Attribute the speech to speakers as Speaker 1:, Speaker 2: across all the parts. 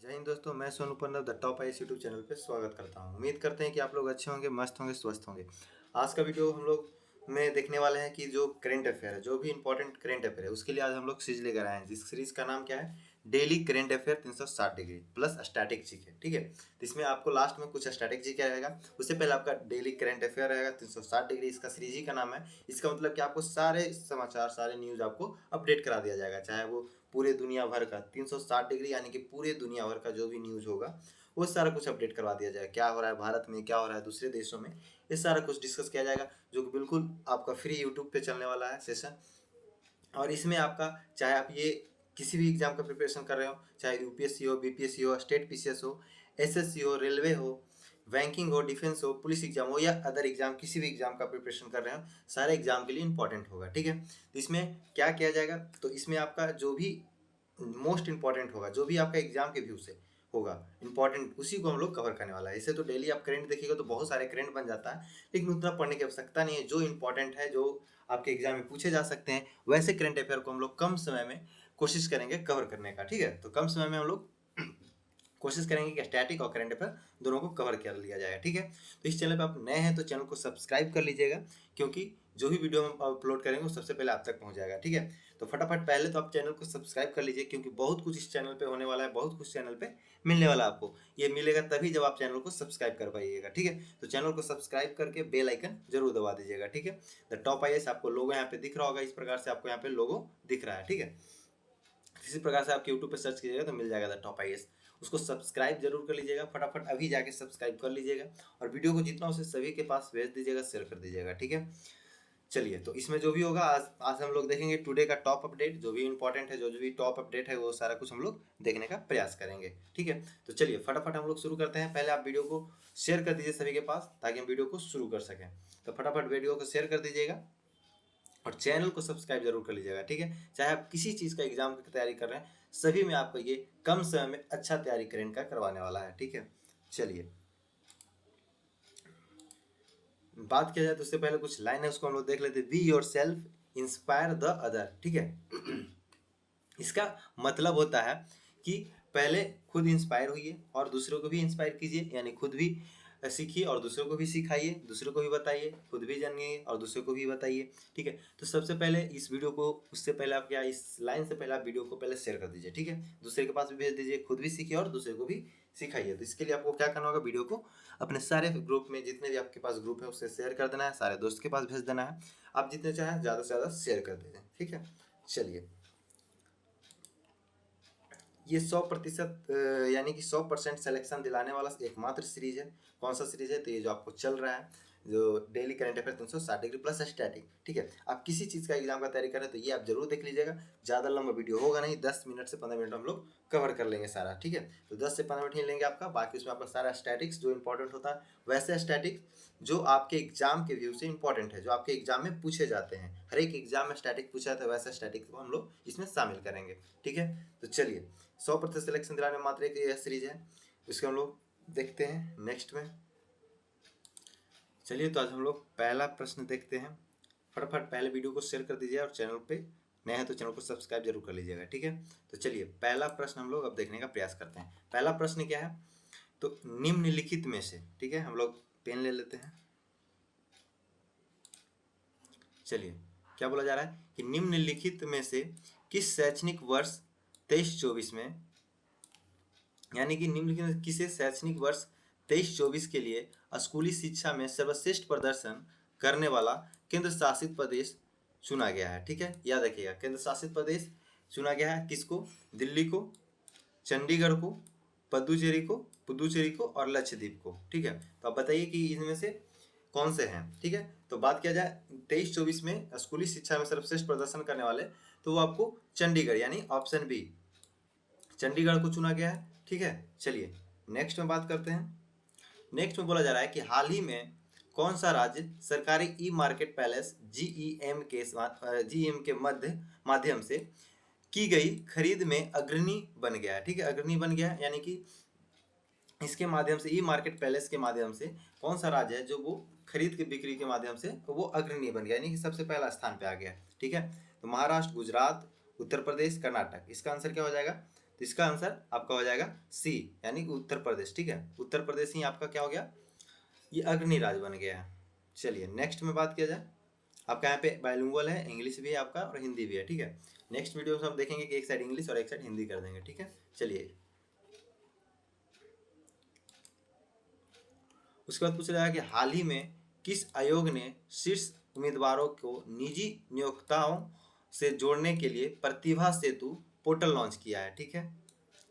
Speaker 1: जय हिंद दोस्तों, मैं Sonu Panna the top IAS YouTube channel पे स्वागत करता हूं। उम्मीद करते हैं कि आप लोग अच्छे होंगे, मस्त होंगे, स्वस्थ होंगे। आज का वीडियो हम लोग में देखने वाले हैं कि जो करंट अफेयर है, जो भी इंपॉर्टेंट करंट अफेयर है, उसके लिए आज हम लोग सीरीज लेकर आए हैं। जिस सीरीज का नाम क्या है? Daily current affair 360 degree plus static GK. ठीक है, तो इसमें आपको लास्ट में कुछ स्टैटिक जीके रहेगा, उससे पहले आपका डेली करंट अफेयर रहेगा 360 डिग्री। इसका सीरीज ही का नाम है। इसका मतलब कि आपको सारे समाचार, सारे न्यूज आपको अपडेट करा दिया जाएगा, चाहे वो पूरे दुनिया भर का 360 डिग्री यानी कि पूरे दुनिया भर का जो भी न्यूज़ होगा वो सारा कुछ अपडेट करवा दिया जाएगा। क्या हो रहा है भारत में, क्या हो रहा है दूसरे देशों में, ये सारा कुछ डिस्कस किया जाएगा, जो कि बिल्कुल आपका फ्री यूट्यूब पे चलने वाला है सेशन। और इसमें आपका, चाहे आप ये किसी भी एग्जाम का प्रिपरेशन कर रहे हो, चाहे यूपीएससी हो, बीपीएससी हो, स्टेट पीसीएस हो, एसएससी हो, रेलवे हो, बैंकिंग हो, डिफेंस हो, पुलिस एग्जाम हो या अदर एग्जाम, किसी भी एग्जाम का प्रिपरेशन कर रहे हो, सारे एग्जाम के लिए इंपॉर्टेंट होगा। ठीक है, तो इसमें क्या किया जाएगा, तो इसमें आपका जो भी मोस्ट इंपॉर्टेंट होगा, जो भी आपका एग्जाम के व्यू से होगा इंपॉर्टेंट, उसी को हम लोग कवर करने वाला है। इससे तो डेली आप करंट देखिएगा तो बहुत सारे करंट बन जाता है, लेकिन उतना पढ़ने की आवश्यकता नहीं है। जो इंपॉर्टेंट है, जो आपके एग्जाम में पूछे जा सकते हैं, वैसे करंट अफेयर को हम लोग कम समय में कोशिश करेंगे कवर करने का। ठीक है, तो कम समय में हम लोग कोशिश करेंगे कि स्टैटिक और करंट अफेयर दोनों को कवर कर लिया जाएगा। ठीक है, तो इस चैनल पर आप नए हैं तो चैनल को सब्सक्राइब कर लीजिएगा, क्योंकि जो भी वीडियो हम अपलोड करेंगे वो सबसे पहले आप तक पहुंच जाएगा। ठीक है, तो फटाफट पहले तो आप चैनल को सब्सक्राइब कर लीजिए, क्योंकि बहुत कुछ इस चैनल पे होने वाला है, बहुत कुछ चैनल पे मिलने वाला है आपको। ये मिलेगा तभी जब आप चैनल को सब्सक्राइब कर पाइएगा। ठीक है, तो चैनल को सब्सक्राइब करके बेल आइकन जरूर दबा दीजिएगा। ठीक है, द टॉप आईएएस आपको लोगो यहाँ पे दिख रहा होगा, इस प्रकार से आपको यहाँ पे लोगो दिख रहा है। ठीक है, इसी प्रकार से आप यूट्यूब पे सर्च कीजिएगा तो मिल जाएगा द टॉप आईएएस। उसको सब्सक्राइब जरूर कर लीजिएगा, फटाफट अभी जाके सब्सक्राइब कर लीजिएगा और वीडियो को जितना उसे सभी के पास भेज दीजिएगा, शेयर कर दीजिएगा। ठीक है, चलिए, तो इसमें जो भी होगा आज आज हम लोग देखेंगे टुडे का टॉप अपडेट, जो भी इंपॉर्टेंट है, जो भी टॉप अपडेट है, वो सारा कुछ हम लोग देखने का प्रयास करेंगे। ठीक है, तो चलिए फटाफट हम लोग शुरू करते हैं। पहले आप वीडियो को शेयर कर दीजिए सभी के पास, ताकि हम वीडियो को शुरू कर सकें। तो फटाफट वीडियो को शेयर कर दीजिएगा और चैनल को सब्सक्राइब जरूर कर लीजिएगा। ठीक है, चाहे आप किसी चीज़ का एग्जाम की तैयारी कर रहे हैं, सभी में आपको ये कम समय में अच्छा तैयारी करने का करवाने वाला है। ठीक है, चलिए बात किया जाए तो उससे पहले कुछ लाइन है, उसको हम लोग देख लेते हैं। Be your self, inspire the other. ठीक है, इसका मतलब होता है कि पहले खुद इंस्पायर होइए और दूसरों को भी इंस्पायर कीजिए, यानी खुद भी सीखिए और दूसरों को भी सिखाइए, दूसरों को भी बताइए, खुद भी जानिए और दूसरों को भी बताइए। ठीक है, तो सबसे पहले इस वीडियो को, उससे पहले आप क्या, इस लाइन से पहले आप वीडियो को पहले शेयर कर दीजिए। ठीक है, दूसरे के पास भी भेज दीजिए, खुद भी सीखिए और दूसरे को भी सिखाइए। तो इसके लिए आपको क्या करना होगा, वीडियो को अपने सारे ग्रुप में, जितने भी आपके पास ग्रुप है उससे शेयर कर देना है, सारे दोस्त के पास भेज देना है। आप जितने चाहें ज़्यादा से ज़्यादा शेयर कर दीजिए। ठीक है, चलिए, ये 100% यानी कि 100% सिलेक्शन दिलाने वाला एकमात्र सीरीज है। कौन सा सीरीज है, तो ये जो आपको चल रहा है, जो daily current affair 360 degree plus static. ठीक है, आप किसी चीज़ का एग्जाम का तैयारी कर रहे हैं तो ये आप जरूर देख लीजिएगा। ज़्यादा लंबा वीडियो होगा नहीं, 10 मिनट से 15 मिनट हम लोग कवर कर लेंगे सारा। ठीक है, तो 10 से 15 मिनट ही लेंगे आपका, बाकी उसमें आपका सारा स्टैटिक्स जो इंपॉर्टेंट होता है, वैसे स्टैटिक्स जो आपके एग्जाम के व्यू से इंपॉर्टेंट है, जो आपके एग्जाम में पूछे जाते हैं। हर एक एग्जाम में स्टैटिक पूछा जाता है, वैसे स्टैटिक को हम लोग इसमें शामिल करेंगे। ठीक है, तो चलिए, 100% सिलेक्शन दिलाने में मात्र एक यह सीरीज है, इसको हम लोग देखते हैं नेक्स्ट में। चलिए, तो आज हम लोग पहला प्रश्न देखते हैं। फटाफट पहले वीडियो को शेयर कर दीजिए और चैनल पे नए हैं तो चैनल को सब्सक्राइब जरूर कर लीजिएगा। ठीक है, तो चलिए पहला प्रश्न हम लोग अब देखने का प्रयास करते हैं। पहला प्रश्न क्या है, तो निम्नलिखित में से, ठीक है, हम लोग पेन ले लेते हैं। चलिए, क्या बोला जा रहा है कि निम्नलिखित में से किस शैक्षणिक वर्ष 23-24 में, यानी कि निम्नलिखित में किसे शैक्षणिक वर्ष 23-24 के लिए स्कूली शिक्षा में सर्वश्रेष्ठ प्रदर्शन करने वाला केंद्र शासित प्रदेश चुना गया है। ठीक है, याद रखिएगा, केंद्र शासित प्रदेश चुना गया है किसको, दिल्ली को, चंडीगढ़ को, पुदुचेरी को और लक्षद्वीप को। ठीक है, तो आप बताइए कि इनमें से कौन से हैं। ठीक है, तो बात किया जाए 23-24 में स्कूली शिक्षा में सर्वश्रेष्ठ प्रदर्शन करने वाले, तो वो आपको चंडीगढ़ यानी ऑप्शन बी, चंडीगढ़ को चुना गया है। ठीक है, चलिए नेक्स्ट में बात करते हैं। नेक्स्ट में बोला जा रहा है कि हाल ही में कौन सा राज्य सरकारी ई मार्केट पैलेस जीईएम के माध्यम से की गई खरीद में अग्रणी बन गया है। ठीक है, अग्रणी बन गया है, यानी कि इसके माध्यम से, ई मार्केट पैलेस के माध्यम से कौन सा राज्य है जो वो खरीद के बिक्री के माध्यम से वो अग्रणी बन गया, यानी कि सबसे पहला स्थान पे आ गया। ठीक है, तो महाराष्ट्र, गुजरात, उत्तर प्रदेश, कर्नाटक, इसका आंसर क्या हो जाएगा, तो इसका आंसर आपका हो जाएगा सी, यानी कि उत्तर प्रदेश। ठीक है, उत्तर प्रदेश ही आपका क्या हो गया, ये अग्रणी राज्य बन गया है। चलिए नेक्स्ट में बात किया जाए, आपका यहाँ पे बाइलिंगुअल है, इंग्लिश भी है आपका और हिंदी भी है। ठीक है, नेक्स्ट वीडियो में हम देखेंगे कि एक साइड इंग्लिश और एक साइड हिंदी कर देंगे। ठीक है, चलिए उसके बाद पूछ रहा है कि हाल ही में किस आयोग ने शीर्ष उम्मीदवारों को निजी नियोक्ताओं से जोड़ने के लिए प्रतिभा सेतु पोर्टल लॉन्च किया है। ठीक है,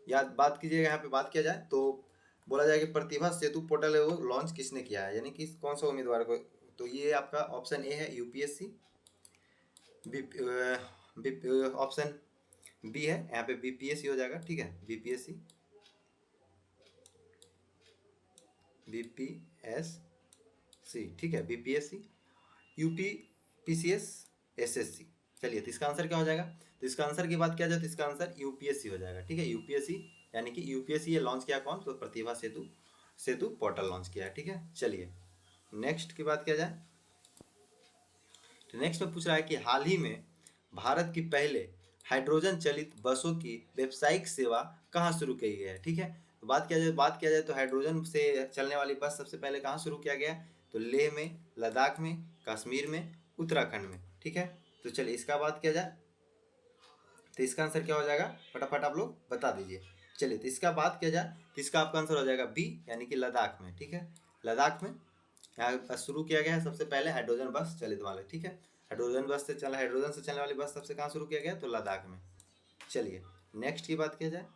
Speaker 1: याद बात कीजिएगा, यहाँ पे बात किया जाए तो बोला जाए कि प्रतिभा सेतु पोर्टल है वो लॉन्च किसने किया है, यानी कि कौन सा उम्मीदवार को। तो ये आपका ऑप्शन ए है यूपीएससी, ऑप्शन बी है यहाँ पे बीपीएससी हो जाएगा। ठीक है, बीपीएससी, बीपीएससी, ठीक है, बीपीएससी, यूपी, पीसीएस, एसएससी। चलिए तो इसका आंसर क्या हो जाएगा, तो इसका आंसर की बात किया जाए तो इसका आंसर यूपीएससी हो जाएगा। ठीक है, यूपीएससी, यानी कि यूपीएससी ये लॉन्च किया कौन, तो प्रतिभा सेतु सेतु पोर्टल लॉन्च किया है। ठीक है, चलिए नेक्स्ट की बात किया जाए तो नेक्स्ट में पूछ रहा है कि हाल ही में भारत की पहले हाइड्रोजन चलित बसों की व्यावसायिक सेवा कहाँ शुरू की गई है। ठीक है, तो बात किया जाए तो हाइड्रोजन से चलने वाली बस सबसे पहले कहाँ शुरू किया गया, तो लेह में, लद्दाख में, कश्मीर में, उत्तराखंड में। ठीक है, तो चलिए इसका बात किया जाए तो इसका आंसर क्या हो जाएगा, फटाफट आप लोग बता दीजिए। चलिए तो इसका बात किया जाए तो इसका आपका आंसर हो जाएगा बी, यानी कि लद्दाख में। ठीक है, लद्दाख में यहाँ शुरू किया गया है सबसे पहले हाइड्रोजन बस चलित वाले। ठीक है, हाइड्रोजन से चलने वाली बस सबसे कहाँ शुरू किया गया, तो लद्दाख में। चलिए नेक्स्ट की बात किया जाए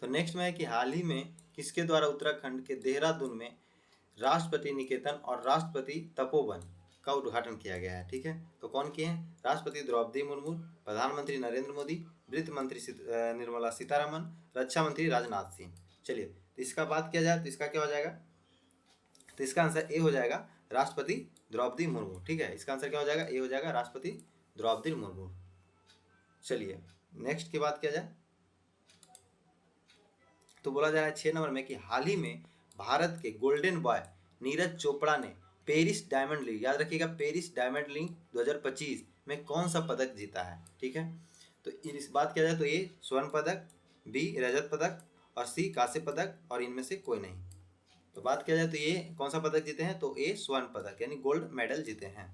Speaker 1: तो नेक्स्ट में है कि हाल ही में किसके द्वारा उत्तराखंड के देहरादून में राष्ट्रपति निकेतन और राष्ट्रपति तपोवन का उद्घाटन किया गया है। ठीक है, तो कौन किए हैं, राष्ट्रपति द्रौपदी मुर्मू, प्रधानमंत्री नरेंद्र मोदी, वित्त मंत्री निर्मला सीतारमन, रक्षा मंत्री राजनाथ सिंह। चलिए तो इसका बात किया जाए तो इसका क्या हो जाएगा, तो इसका आंसर ए हो जाएगा, राष्ट्रपति द्रौपदी मुर्मू। ठीक है, इसका आंसर क्या हो जाएगा, ए हो जाएगा, राष्ट्रपति द्रौपदी मुर्मू। चलिए नेक्स्ट की बात किया जाए तो बोला जा रहा है 6 नंबर में कि हाल ही में भारत के गोल्डन बॉय नीरज चोपड़ा ने पेरिस डायमंड लीग, याद रखिएगा पेरिस डायमंड लीग 2025 में कौन सा पदक जीता है। ठीक है, तो इस बात किया जाए तो ए स्वर्ण पदक, बी रजत पदक और सी कांस्य पदक और इनमें से कोई नहीं। तो बात किया जाए तो ये कौन सा पदक जीते हैं, तो ए स्वर्ण पदक यानी गोल्ड मेडल जीते हैं।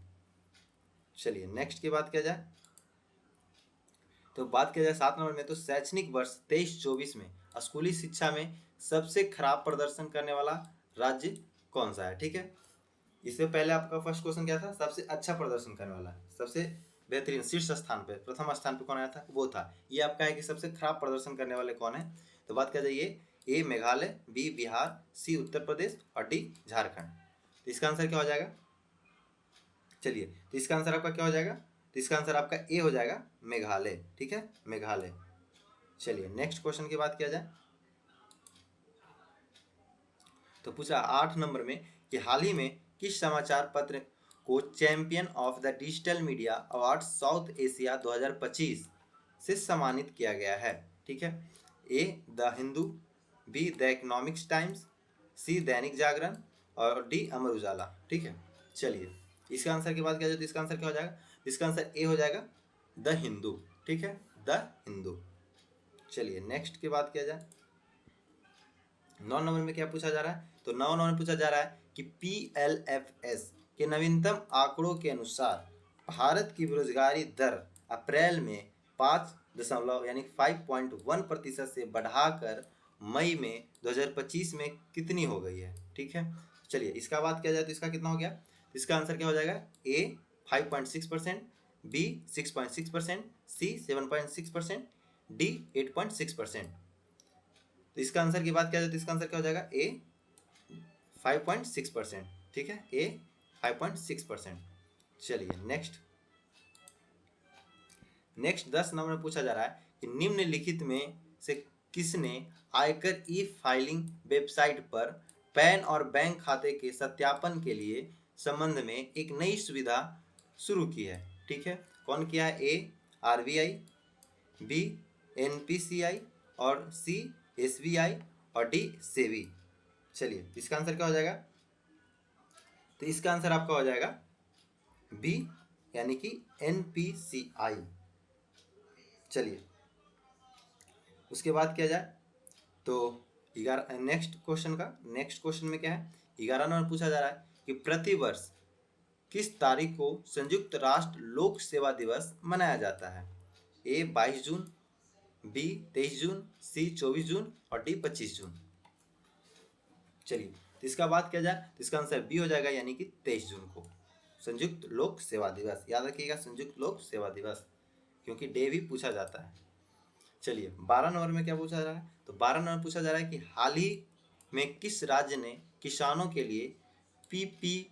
Speaker 1: चलिए नेक्स्ट की बात किया जाए तो बात किया जाए 7 नंबर में, तो शैक्षणिक वर्ष 23-24 में स्कूली शिक्षा में सबसे खराब प्रदर्शन करने वाला राज्य कौन सा है। ठीक है, इससे पहले आपका फर्स्ट क्वेश्चन क्या था, सबसे अच्छा प्रदर्शन करने वाला, सबसे बेहतरीन शीर्ष स्थान पे प्रथम स्थान पे कौन आया था, वो था। ये आपका है कि सबसे खराब प्रदर्शन करने वाले कौन है, तो बात किया जाए ए मेघालय, बी बिहार, सी उत्तर प्रदेश और डी झारखंड। तो इसका आंसर क्या हो जाएगा, चलिए तो इसका आंसर आपका क्या हो जाएगा, तो इसका आंसर आपका ए हो जाएगा, मेघालय। ठीक है, मेघालय। चलिए नेक्स्ट क्वेश्चन की बात किया जाए तो पूछा 8 नंबर में कि हाल ही में किस समाचार पत्र को champion of the digital media award South Asia 2025 से सम्मानित किया गया है। ठीक है, A the Hindu, B the economics Times, C Dainik Jagran और डी अमर उजाला। ठीक है, चलिए इसका आंसर की बात किया जाए तो इसका आंसर क्या हो जाएगा, इसका आंसर ए हो जाएगा, द हिंदू। ठीक है, द हिंदू। चलिए नेक्स्ट की बात किया जाए 9 नंबर में क्या पूछा जा रहा है, तो 9 नंबर में पूछा जा रहा है कि PLFS के नवीनतम आंकड़ों के अनुसार भारत की बेरोजगारी दर अप्रैल में 5 दशमलव यानी 5.1% से बढ़ाकर मई में 2025 में कितनी हो गई है। ठीक है, चलिए इसका बात किया जाए तो इसका कितना हो गया, इसका आंसर क्या हो जाएगा, ए 5.6%, बी 6.6%, सी 7.6%, डी 8.6%। तो इसका आंसर की बात किया जाए तो इसका आंसर क्या हो जाएगा, ए 5.6%। ठीक है, ए 5.6%। चलिए नेक्स्ट 10 नंबर में पूछा जा रहा है कि निम्नलिखित में से किसने आयकर ई फाइलिंग वेबसाइट पर पैन और बैंक खाते के सत्यापन के लिए संबंध में एक नई सुविधा शुरू की है। ठीक है, कौन किया है, ए RBI, बी NPCI और सी SBI और डी सेबी। चलिए इसका आंसर क्या हो जाएगा, तो इसका आंसर आपका हो जाएगा बी, यानी कि NPCI। चलिए उसके बाद किया जाए तो 11 नेक्स्ट क्वेश्चन में क्या है, 11 नंबर पूछा जा रहा है कि प्रतिवर्ष किस तारीख को संयुक्त राष्ट्र लोक सेवा दिवस मनाया जाता है? ए 22 जून, बी 23 जून, सी 24 जून और डी 25 जून। चलिए, तो इसका बात किया जाए तो इसका आंसर बी हो जाएगा, यानी कि 23 जून को संयुक्त लोक सेवा दिवस। याद रखिएगा, संयुक्त लोक सेवा दिवस, क्योंकि डे भी पूछा जाता है। चलिए, 12 नंबर में क्या पूछा जा रहा है, तो 12 नंबर पूछा जा रहा है कि हाल ही में किस राज्य ने किसानों के लिए पीपी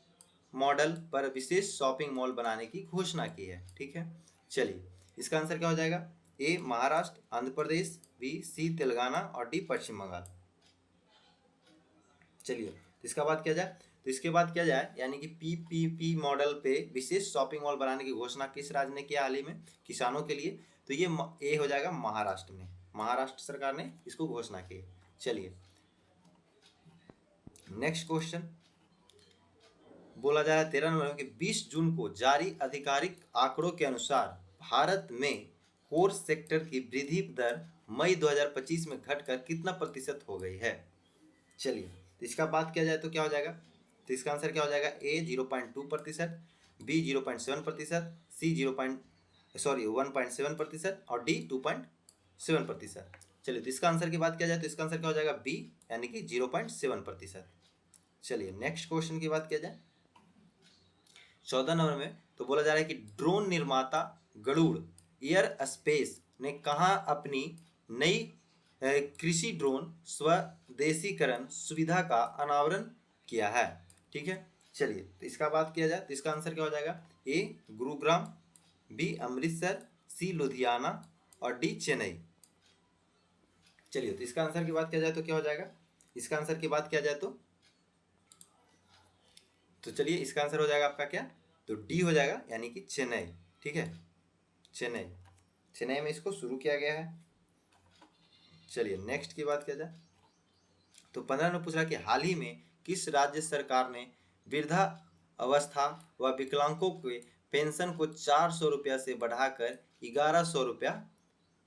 Speaker 1: मॉडल पर विशेष शॉपिंग मॉल बनाने की घोषणा की है? ठीक है, चलिए इसका आंसर क्या हो जाएगा, ए महाराष्ट्र, आंध्र प्रदेश, बी सी तेलंगाना और डी पश्चिम बंगाल। चलिए, तो इसका बात किया जाए तो इसके बाद किया जाए, यानी कि पीपीपी मॉडल पे विशेष शॉपिंग मॉल बनाने की घोषणा किस राज्य ने किया हाल ही में किसानों के लिए? तो ये ए हो जाएगा महाराष्ट्र में, महाराष्ट्र सरकार ने इसको घोषणा की। चलिए, नेक्स्ट क्वेश्चन बोला जा रहा है 13 नंबर कि 20 जून को जारी आधिकारिक आंकड़ों के अनुसार भारत में कोर सेक्टर की वृद्धि दर मई 2025 में घटकर कितना प्रतिशत हो गई है? चलिए, तो इसका बात किया जाए तो क्या हो जाएगा, तो इसका आंसर क्या हो जाएगा, ए 0.2%, बी 0.7%, सी 1.7% और डी 2.7%। चलिए, तो इसका आंसर की बात किया जाए तो इसका आंसर क्या हो जाएगा, बी, यानी कि 0.7%। चलिए, नेक्स्ट क्वेश्चन की बात किया जाए 14 नंबर में, तो बोला जा रहा है कि ड्रोन निर्माता गरुड़ एयर स्पेस ने कहाँ अपनी नई कृषि ड्रोन स्वदेशीकरण सुविधा का अनावरण किया है? ठीक है, चलिए, तो इसका बात किया जाए तो इसका आंसर क्या हो जाएगा, ए गुरुग्राम, बी अमृतसर, सी लुधियाना और डी चेन्नई। चलिए, तो इसका आंसर की बात किया जाए तो क्या हो जाएगा, इसका आंसर की बात किया जाए तो चलिए इसका आंसर हो जाएगा आपका क्या, तो डी हो जाएगा, यानी कि चेन्नई। ठीक है, चेन्नई में इसको शुरू किया गया है। चलिए, नेक्स्ट की बात किया जाए तो 15 में पूछ रहा है कि हाल ही में किस राज्य सरकार ने वृद्धा अवस्था व विकलांगों के पेंशन को 400 रुपया से बढ़ाकर 1100 रुपया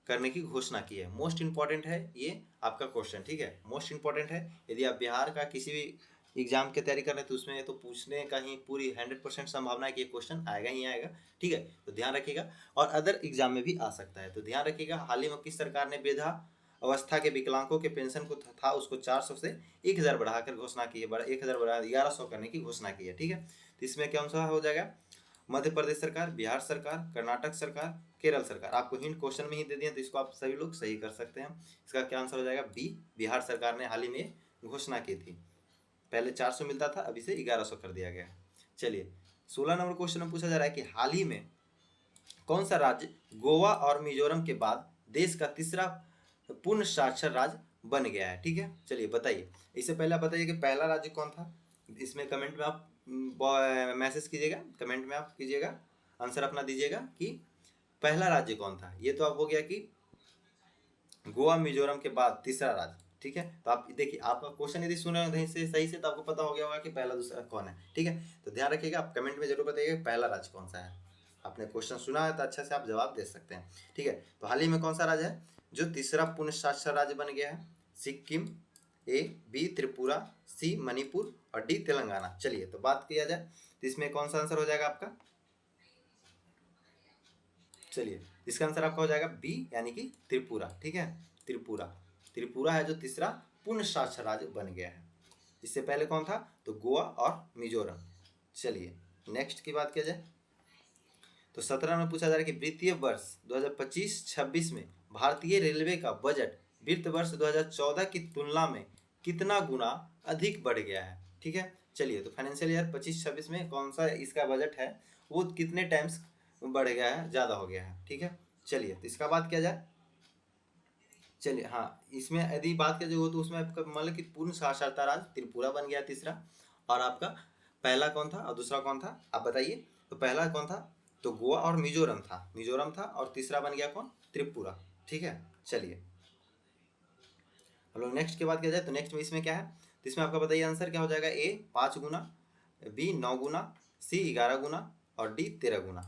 Speaker 1: करने की घोषणा की है? मोस्ट इंपॉर्टेंट है ये आपका क्वेश्चन। ठीक है, मोस्ट इंपॉर्टेंट है। यदि आप बिहार का किसी भी एग्जाम की तैयारी कर रहे हैं तो उसमें तो पूछने का ही पूरी 100% संभावना है कि ये क्वेश्चन आएगा ही आएगा। ठीक है, तो ध्यान रखिएगा, और अदर एग्जाम में भी आ सकता है, तो ध्यान रखिएगा। हाल ही में किस सरकार ने वृद्धा अवस्था के विकलांगों के पेंशन को था उसको 400 से 1000 बढ़ाकर घोषणा की है, 1000 बढ़ा 1100 करने की घोषणा की है। ठीक है, तो इसमें कौन सा हो जाएगा, मध्य प्रदेश सरकार, बिहार सरकार, कर्नाटक सरकार, केरल सरकार। आपको हिंट क्वेश्चन में ही दे दिए, तो इसको आप सभी लोग सही कर सकते हैं। इसका क्या आंसर हो जाएगा, बी, बिहार सरकार ने हाल ही में घोषणा की थी। पहले 400 मिलता था, अभी से 1100 कर दिया गया है। चलिए, 16 नंबर क्वेश्चन में पूछा जा रहा है कि हाल ही में कौन सा राज्य गोवा और मिजोरम के बाद देश का तीसरा पूर्ण साक्षर राज्य बन गया है? ठीक है, चलिए बताइए। इससे पहले आप बताइए कि पहला राज्य कौन था, इसमें कमेंट में आप मैसेज कीजिएगा, कमेंट में आप कीजिएगा, आंसर अपना दीजिएगा कि पहला राज्य कौन था। ये तो आप हो गया कि गोवा मिजोरम के बाद तीसरा राज्य। ठीक है, तो आप देखिए, आपका क्वेश्चन यदि सुने हो सही से तो आपको पता हो गया होगा कि पहला दूसरा कौन है। ठीक है, तो ध्यान रखिएगा, आप कमेंट में जरूर बताइएगा पहला राज्य कौन सा है। आपने क्वेश्चन सुना है तो अच्छा से आप जवाब दे सकते हैं। ठीक है, तो हाल ही में कौन सा राज्य है जो तीसरा पूर्ण साक्षर राज्य बन गया है? सिक्किम, ए, बी त्रिपुरा, सी मणिपुर और डी तेलंगाना। चलिए, तो बात किया जाए तो इसमें कौन सा आंसर हो जाएगा आपका, चलिए इसका आंसर आपका हो जाएगा बी, यानी कि त्रिपुरा। ठीक है, त्रिपुरा है जो तीसरा पूर्ण साक्षर राज्य बन गया है। इससे पहले कौन था, तो गोवा और मिजोरम। चलिए, नेक्स्ट की बात किया जाए तो 17 में पूछा जा रहा है कि वित्तीय वर्ष 2025-26 में भारतीय रेलवे का बजट वित्त वर्ष 2014 की तुलना में कितना गुना अधिक बढ़ गया है? ठीक है, चलिए, तो फाइनेंशियल ईयर 25-26 में कौन सा इसका बजट है वो कितने टाइम्स बढ़ गया है, ज़्यादा हो गया है? ठीक है, चलिए, तो इसका बात किया जाए, चलिए हाँ, इसमें यदि बात किया जाए तो उसमें आपका मतलब कि पूर्ण साक्षरता राज्य त्रिपुरा बन गया तीसरा, और आपका पहला कौन था और दूसरा कौन था आप बताइए। तो पहला कौन था, तो गोवा और मिजोरम था और तीसरा बन गया कौन, त्रिपुरा। ठीक है, चलिए हम लोग नेक्स्ट की बात किया जाए तो नेक्स्ट में इसमें क्या है, तो इसमें आपका बताइए आंसर क्या हो जाएगा, ए 5 गुना, बी 9 गुना, सी 11 गुना और डी 13 गुना।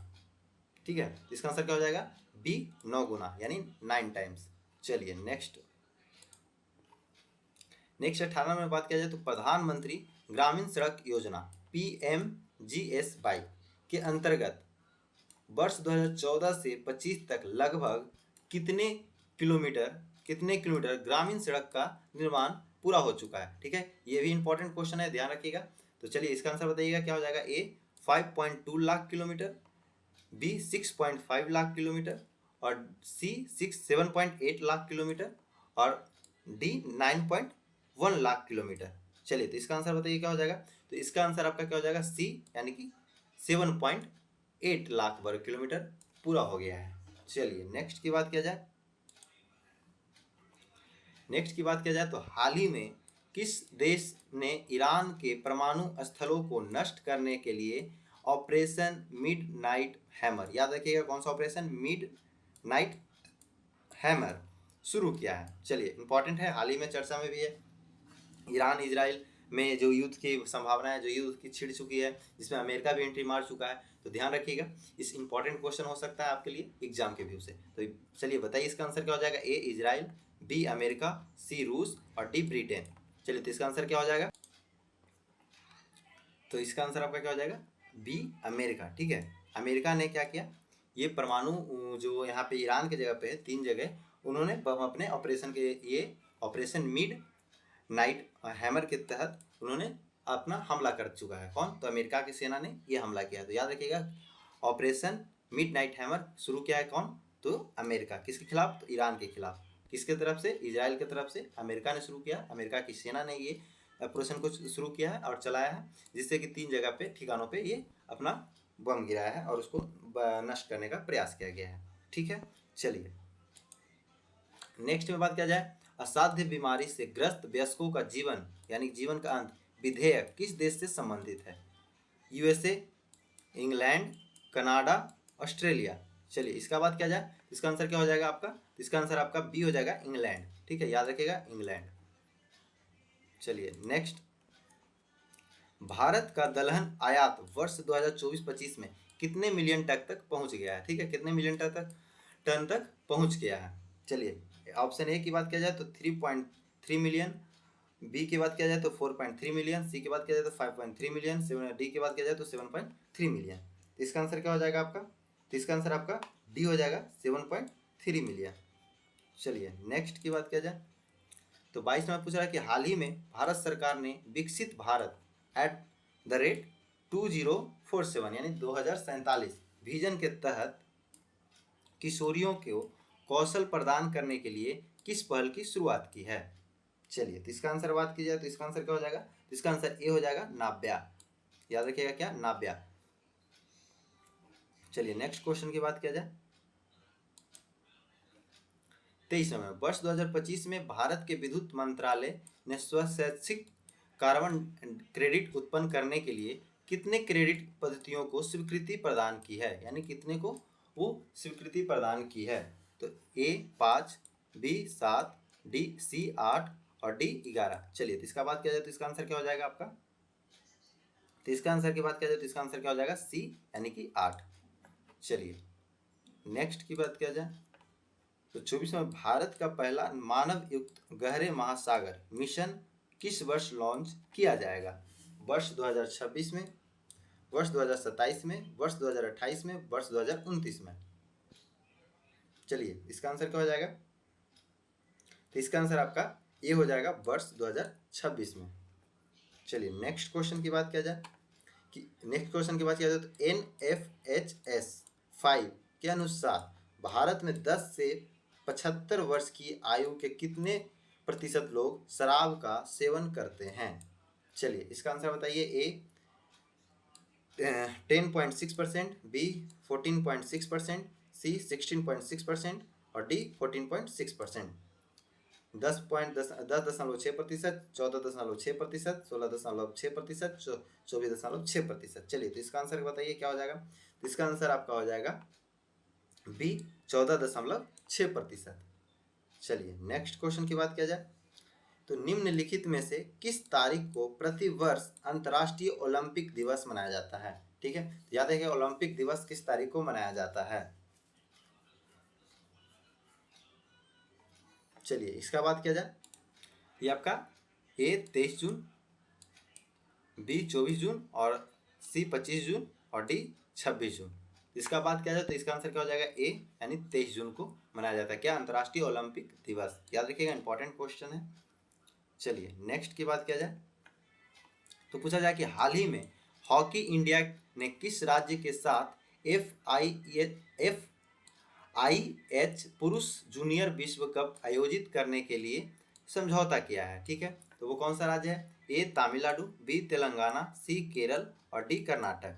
Speaker 1: ठीक है, इसका आंसर क्या हो जाएगा, बी 9 गुना, यानी 9 टाइम्स। चलिए नेक्स्ट 18 में बात किया जाए तो प्रधानमंत्री ग्रामीण सड़क योजना PMGSY के अंतर्गत वर्ष 2014 से 25 तक लगभग कितने किलोमीटर ग्रामीण सड़क का निर्माण पूरा हो चुका है। ठीक है, ये भी इंपॉर्टेंट क्वेश्चन है, ध्यान रखिएगा। तो चलिए इसका आंसर बताइएगा क्या हो जाएगा। A 5.2 lakh kilometre, B 6.5 lakh kilometre, और C 7.8 लाख किलोमीटर, और D 9.1 लाख किलोमीटर। चलिए तो इसका आंसर बताइए क्या हो जाएगा। तो इसका आंसर आपका क्या हो जाएगा, C यानी कि 7.8 लाख वर्ग किलोमीटर पूरा हो गया है। चलिए नेक्स्ट की बात किया जाए तो हाल ही में किस देश ने ईरान के परमाणु स्थलों को नष्ट करने के लिए ऑपरेशन मिडनाइट हैमर, याद रखिएगा कौन सा ऑपरेशन, मिडनाइट हैमर शुरू किया है। चलिए इंपॉर्टेंट है, हाल ही में चर्चा में भी है। ईरान इजराइल में जो युद्ध की संभावना है, जो युद्ध की छिड़ चुकी है, जिसमें अमेरिका भी एंट्री मार चुका है, तो ध्यान रखिएगा, इस इंपॉर्टेंट क्वेश्चन हो सकता है आपके लिए एग्जाम के व्यू से। तो चलिए बताइए इसका आंसर क्या हो जाएगा। A Israel, B America, C रूस, और D ब्रिटेन। चलिए तो इसका आंसर क्या हो जाएगा। तो इसका आंसर आपका क्या हो जाएगा, B अमेरिका। ठीक है, अमेरिका ने क्या किया, ये परमाणु जो यहाँ पे ईरान की जगह पे है, 3 जगह उन्होंने अपने ऑपरेशन के, ये ऑपरेशन मिड नाइट हैमर के तहत उन्होंने अपना हमला कर चुका है। कौन, तो अमेरिका की सेना ने ये हमला किया। तो याद रखिएगा ऑपरेशन मिडनाइट हैमर शुरू किया है कौन, तो अमेरिका। किसके खिलाफ, तो ईरान के खिलाफ। किसके तरफ से, इजराइल की तरफ से अमेरिका ने शुरू किया, अमेरिका की सेना ने ये ऑपरेशन को शुरू किया है और चलाया है, जिससे कि 3 जगह पे ठिकानों पे ये अपना बम गिराया है और उसको नष्ट करने का प्रयास किया गया है। ठीक है, चलिए नेक्स्ट में बात किया जाए, असाध्य बीमारी से ग्रस्त वयस्कों का जीवन यानी जीवन का अंत विधेयक किस देश से संबंधित है। USA, England, Canada, Australia. चलिए इसका बात किया जाए, इसका आंसर क्या हो जाएगा आपका, इसका आंसर आपका B हो जाएगा, इंग्लैंड। ठीक है, याद रखिएगा इंग्लैंड। चलिए नेक्स्ट, भारत का दलहन आयात वर्ष 2024-25 में कितने मिलियन टन तक पहुंच गया है। ठीक है, कितने मिलियन टन तक पहुंच गया है। चलिए ऑप्शन A की बात किया जाए तो 3.3 मिलियन, B की बात किया जाए तो 4.3 मिलियन, C की बात किया जाए तो 5.3 मिलियन, D की बात किया जाए तो 7.3 मिलियन। तो इसका आंसर क्या हो जाएगा आपका, तो इसका आंसर आपका D हो जाएगा, 7.3 मिलियन। चलिए नेक्स्ट की बात किया जाए तो 22 में पूछ रहा है कि हाल ही में भारत सरकार ने विकसित भारत @2047 यानी 2047 विजन के तहत किशोरियों को कौशल प्रदान करने के लिए किस पहल की शुरुआत की है। चलिए तो इसका आंसर बात की जाए तो इसका आंसर क्या हो जाएगा, तो इसका आंसर A हो जाएगा, नाव्या। याद रखिएगा क्या, नाव्या। चलिए नेक्स्ट क्वेश्चन की बात किया जाए 23 में, वर्ष 2025 में भारत के विद्युत मंत्रालय ने स्वशैक्षिक कार्बन क्रेडिट उत्पन्न करने के लिए कितने क्रेडिट पद्धतियों को स्वीकृति प्रदान की है, यानी कितने को वो स्वीकृति प्रदान की है। तो A 5, B 7, D C 8 और D 11। चलिए तो इसका बात किया जाए तो इसका आंसर क्या हो जाएगा आपका, तो इसका आंसर की बात किया जाए तो इसका आंसर क्या हो जाएगा, C यानी कि 8। चलिए नेक्स्ट की बात किया जाए तो 24 में भारत का पहला मानव युक्त गहरे महासागर मिशन किस वर्ष लॉन्च किया जाएगा। वर्ष 2026 में, वर्ष 2027 में, वर्ष 2028 में, वर्ष 2029 में। चलिए इसका आंसर क्या हो जाएगा, तो इसका आंसर आपका ये हो जाएगा, वर्ष 2026 में। चलिए नेक्स्ट क्वेश्चन की बात किया जाए तो NFHS 5 के अनुसार भारत में 10 से 75 वर्ष की आयु के कितने प्रतिशत लोग शराब का सेवन करते हैं। चलिए इसका आंसर बताइए। A 10.6%, B 14.6%, C 16.6% और D 14.6%। 10.6%, 14.6%, 16.6%, 24.6%। चलिए तो इसका आंसर बताइए क्या हो जाएगा, तो इसका आंसर आपका हो जाएगा B 14.6%। चलिए नेक्स्ट क्वेश्चन की बात किया जाए तो निम्नलिखित में से किस तारीख को प्रति वर्ष अंतर्राष्ट्रीय ओलंपिक दिवस मनाया जाता है। ठीक है, तो याद है कि ओलंपिक दिवस किस तारीख को मनाया जाता है। चलिए इसका बात किया जाए, ये आपका ए 23 जून, बी 24 जून और सी 25 जून और डी 26 जून। इसका बात किया जाए तो इसका आंसर क्या हो जाएगा, ए यानी 23 जून को मनाया जाता है क्या, अंतर्राष्ट्रीय ओलंपिक दिवस। याद रखिएगा, इंपॉर्टेंट क्वेश्चन है। चलिए नेक्स्ट की बात किया जाए तो पूछा जाए कि हाल ही में हॉकी इंडिया ने किस राज्य के साथ FIH पुरुष जूनियर विश्व कप आयोजित करने के लिए समझौता किया है। ठीक है, तो वो कौन सा राज्य है, ए तमिलनाडु, बी तेलंगाना, सी केरल और डी कर्नाटक।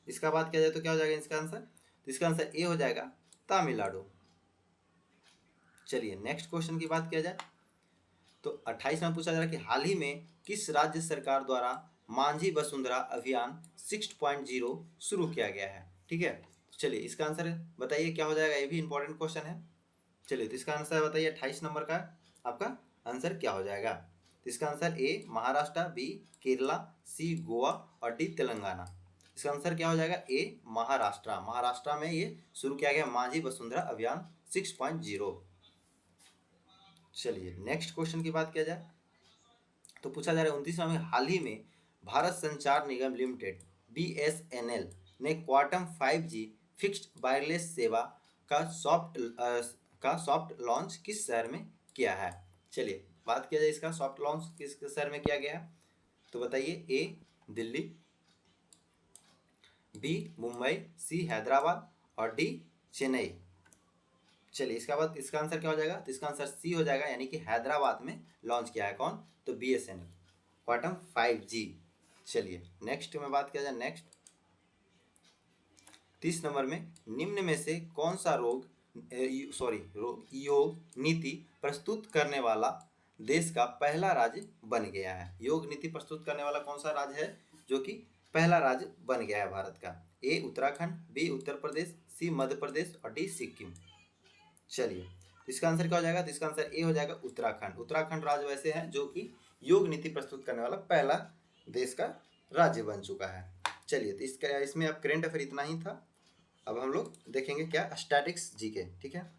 Speaker 1: इसका बात किया जाए तो क्या हो जाएगा इसका आंसर, तो इसका आंसर ए हो जाएगा तमिलनाडु। चलिए नेक्स्ट क्वेश्चन की बात किया जाए तो 28 में पूछा जा रहा है कि हाल ही में किस राज्य सरकार द्वारा मांझी वसुंधरा अभियान 6.0 शुरू किया गया है। ठीक है, चलिए इसका आंसर बताइए क्या हो जाएगा, ये भी इंपॉर्टेंट क्वेश्चन है। चलिए तो इसका आंसर बताइए, 28 नंबर का आपका आंसर क्या हो जाएगा। तो इसका answer A Maharashtra, B Kerala, C Goa और डी तेलंगाना। इसका आंसर क्या हो जाएगा, ए महाराष्ट्र। महाराष्ट्र में ये शुरू किया गया मांझी वसुंधरा अभियान 6.0। चलिए नेक्स्ट क्वेश्चन की बात किया जाए तो पूछा जा रहा है 29वां में हाल ही में भारत संचार निगम लिमिटेड BSNL ने क्वांटम 5G फिक्स्ड वायरलेस सेवा का सॉफ्ट लॉन्च किस शहर में किया है। चलिए बात किया जाए इसका सॉफ्ट लॉन्च किस शहर में किया गया है, तो बताइए, ए दिल्ली, बी मुंबई, सी हैदराबाद और डी चेन्नई। चलिए इसका बाद इसका आंसर क्या हो जाएगा, तो इसका आंसर सी हो जाएगा, यानी कि हैदराबाद में लॉन्च किया है कौन, तो BSNL क्वांटम 5G। चलिए नेक्स्ट में बात किया जाए, नेक्स्ट 30 नंबर में निम्न में से कौन सा योग नीति प्रस्तुत करने वाला देश का पहला राज्य बन गया है। योग नीति प्रस्तुत करने वाला कौन सा राज्य है जो कि पहला राज्य बन गया है भारत का, ए उत्तराखंड, बी उत्तर प्रदेश, सी मध्य प्रदेश और डी सिक्किम। चलिए इसका आंसर क्या हो जाएगा, तो इसका आंसर ए हो जाएगा उत्तराखंड। उत्तराखंड राज्य वैसे है जो कि योग नीति प्रस्तुत करने वाला पहला देश का राज्य बन चुका है। चलिए तो इसमें अब करेंट अफेयर इतना ही था। अब हम लोग देखेंगे क्या, स्टैटिक्स जीके। ठीक है,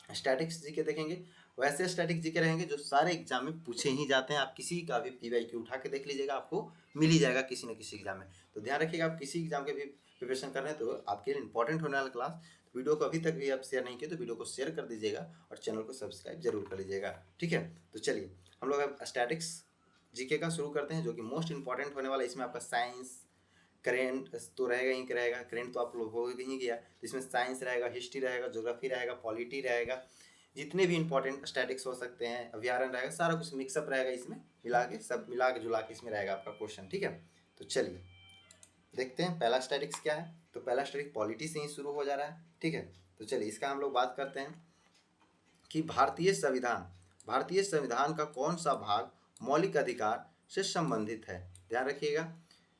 Speaker 1: स्टैटिक्स जीके देखेंगे। वैसे स्टैटिक्स जीके रहेंगे जो सारे एग्जाम में पूछे ही जाते हैं। आप किसी का भी PYQ उठा के देख लीजिएगा, आपको मिल ही जाएगा किसी न किसी एग्जाम में। तो ध्यान रखिएगा, आप किसी एग्जाम के भी प्रिपरेशन कर रहे हैं तो आपके लिए इंपॉर्टेंट होने वाला क्लास। वीडियो को अभी तक भी आप शेयर नहीं किए तो वीडियो को शेयर कर दीजिएगा और चैनल को सब्सक्राइब जरूर कर लीजिएगा। ठीक है, तो चलिए हम लोग अब स्टैटिक्स जीके का शुरू करते हैं, जो कि मोस्ट इंपॉर्टेंट होने वाला। इसमें आपका साइंस, करेंट तो रहेगा ही रहेगा, करेंट तो आप लोग हो ही गया। तो इसमें साइंस रहेगा, हिस्ट्री रहेगा, ज्योग्राफी रहेगा, पॉलिटी रहेगा, जितने भी इंपॉर्टेंट स्टैटिक्स हो सकते हैं, अभ्यारण रहेगा, सारा कुछ मिक्सअप रहेगा इसमें, सब मिला के जुला के इसमें रहेगा आपका क्वेश्चन। ठीक है, तो चलिए देखते हैं पहला स्टैटिक्स क्या है। तो पहला स्टैटिक्स पॉलिटी से ही शुरू हो जा रहा है। ठीक है, तो चलिए इसका हम लोग बात करते हैं कि भारतीय संविधान का कौन सा भाग मौलिक अधिकार से संबंधित है। ध्यान रखिएगा,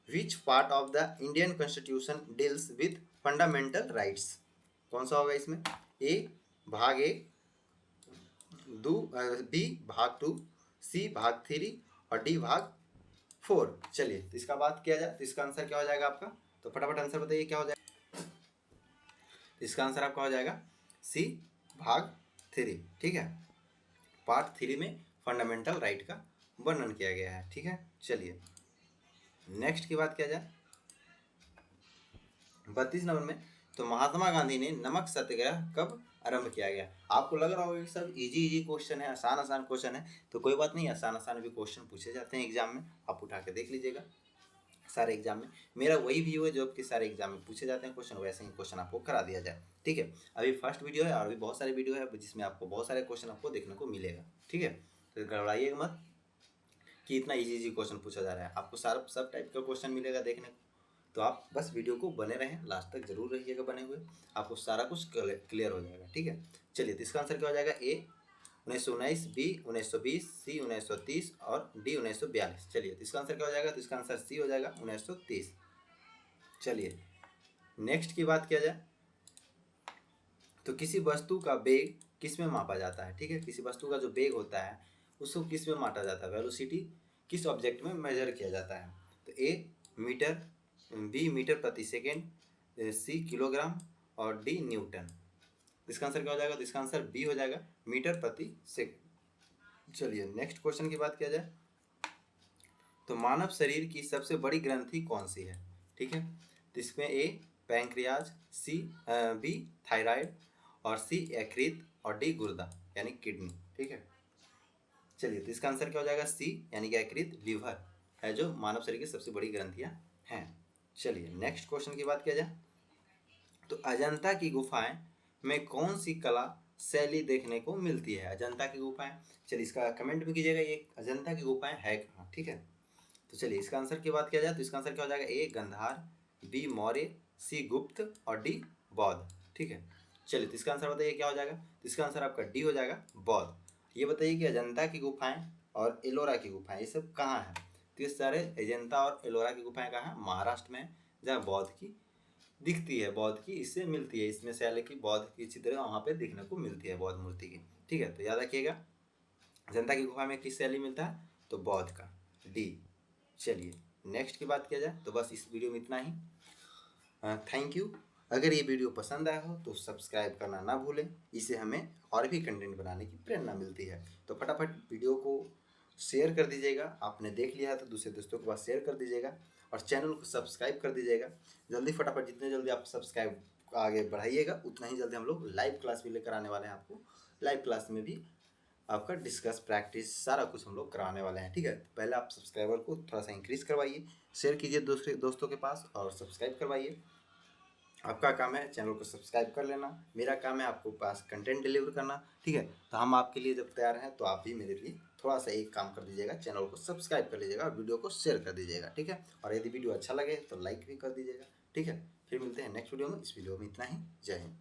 Speaker 1: which part of the Indian constitution deals with fundamental rights. कौन सा होगा इसमें, ए भाग 1, बी भाग 2, सी भाग 3 और डी भाग 4। चलिए तो इसका बात किया जाए तो इसका आंसर क्या हो जाएगा आपका, तो फटाफट आंसर बताइए क्या हो जाएगा। इसका आंसर आपका हो जाएगा सी भाग 3। ठीक है, पार्ट 3 में फंडामेंटल राइट का वर्णन किया गया है। ठीक है, चलिए नेक्स्ट की बात किया जाए 32 नंबर में, तो महात्मा गांधी ने नमक सत्याग्रह कब आरंभ किया गया। आपको लग रहा होगा कि सब इजी क्वेश्चन है, आसान क्वेश्चन है, तो कोई बात नहीं, आसान भी क्वेश्चन पूछे जाते हैं एग्जाम में, आप उठा के देख लीजिएगा। सारे एग्जाम में मेरा वही व्यू है जो आपके सारे एग्जाम में पूछे जाते हैं क्वेश्चन, वैसे ही क्वेश्चन आपको करा दिया जाए। ठीक है, अभी फर्स्ट वीडियो है और अभी बहुत सारे वीडियो है जिसमें आपको बहुत सारे क्वेश्चन आपको देखने को मिलेगा। ठीक है, तो गड़बड़ाइएगा मत कि इतना इजी क्वेश्चन पूछा जा रहा है, आपको सारा सब टाइप का क्वेश्चन मिलेगा देखने को। तो आप बस वीडियो को बने रहें, लास्ट तक जरूर रहिएगा बने हुए, आपको सारा कुछ क्लियर हो जाएगा। ठीक है, चलिए तो इसका आंसर क्या हो जाएगा, ए 1919, बी 1920, सी 1930 और डी 1942। चलिए तो इसका आंसर क्या हो जाएगा, तो इसका आंसर सी हो जाएगा 1930। चलिए नेक्स्ट की बात किया जाए तो किसी वस्तु का वेग किस में मापा जाता है। ठीक है, किसी वस्तु का जो वेग होता है उसको किस में मापा जाता है, वेलोसिटी किस ऑब्जेक्ट में मेजर किया जाता है। तो ए मीटर, बी मीटर प्रति सेकेंड, सी किलोग्राम और डी न्यूटन। इसका आंसर क्या हो जाएगा? तो इसका आंसर बी हो जाएगा, मीटर प्रति सेकंड। चलिए नेक्स्ट क्वेश्चन की बात किया जाए तो मानव शरीर की सबसे बड़ी ग्रंथि कौन सी है? ठीक है, तो इसमें ए पैंक्रियाज, बी थायराइड, और सी यकृत, और डी गुर्दा यानी किडनी। ठीक है, चलिए तो इसका आंसर क्या हो जाएगा? सी यानी कि यकृत, लीवर है जो मानव शरीर की सबसे बड़ी ग्रंथियां हैं। चलिए नेक्स्ट क्वेश्चन की बात किया जाए तो अजंता की गुफाएं में कौन सी कला शैली देखने को मिलती है? अजंता की गुफाएं, चलिए इसका कमेंट में कीजिएगा ये अजंता की गुफाएं है कहाँ। ठीक है, तो चलिए इसका आंसर की बात किया जाए तो इसका आंसर क्या हो जाएगा? ए गंधार, बी मौर्य, सी गुप्त, और डी बौद्ध। ठीक है, चलिए तो इसका आंसर बताइए क्या हो जाएगा? तो इसका आंसर आपका डी हो जाएगा, बौद्ध। ये बताइए कि अजंता की गुफाएं और एलोरा की गुफाएं ये सब कहाँ है? तो ये सारे अजंता और एलोरा की गुफाएं कहाँ है? महाराष्ट्र में, जहाँ बौद्ध की दिखती है, बौद्ध की इससे मिलती है, इसमें से अलग की बौद्ध की चित्र वहाँ पे देखने को मिलती है, बौद्ध मूर्ति की। ठीक है, तो याद रखिएगा अजंता की गुफा में किस शैली मिलता है? तो बौद्ध का, डी। चलिए नेक्स्ट की बात किया जाए तो बस इस वीडियो में इतना ही। Thank you. अगर ये वीडियो पसंद आया हो तो सब्सक्राइब करना ना भूलें, इससे हमें और भी कंटेंट बनाने की प्रेरणा मिलती है। तो फटाफट वीडियो को शेयर कर दीजिएगा, आपने देख लिया है तो दूसरे दोस्तों के पास शेयर कर दीजिएगा, और चैनल को सब्सक्राइब कर दीजिएगा जल्दी फटाफट। जितने जल्दी आप सब्सक्राइब आगे बढ़ाइएगा उतना ही जल्दी हम लोग लाइव क्लास भी लेकर आने वाले हैं आपको। लाइव क्लास में भी आपका डिस्कस, प्रैक्टिस सारा कुछ हम लोग कराने वाले हैं। ठीक है, पहले आप सब्सक्राइबर को थोड़ा सा इंक्रीज करवाइए, शेयर कीजिए दूसरे दोस्तों के पास, और सब्सक्राइब करवाइए। आपका काम है चैनल को सब्सक्राइब कर लेना, मेरा काम है आपको पास कंटेंट डिलीवर करना। ठीक है, तो हम आपके लिए जब तैयार हैं तो आप भी मेरे लिए थोड़ा सा एक काम कर दीजिएगा, चैनल को सब्सक्राइब कर लीजिएगा और वीडियो को शेयर कर दीजिएगा। ठीक है, और यदि वीडियो अच्छा लगे तो लाइक भी कर दीजिएगा। ठीक है, फिर मिलते हैं नेक्स्ट वीडियो में। इस वीडियो में इतना ही। जय हिंद।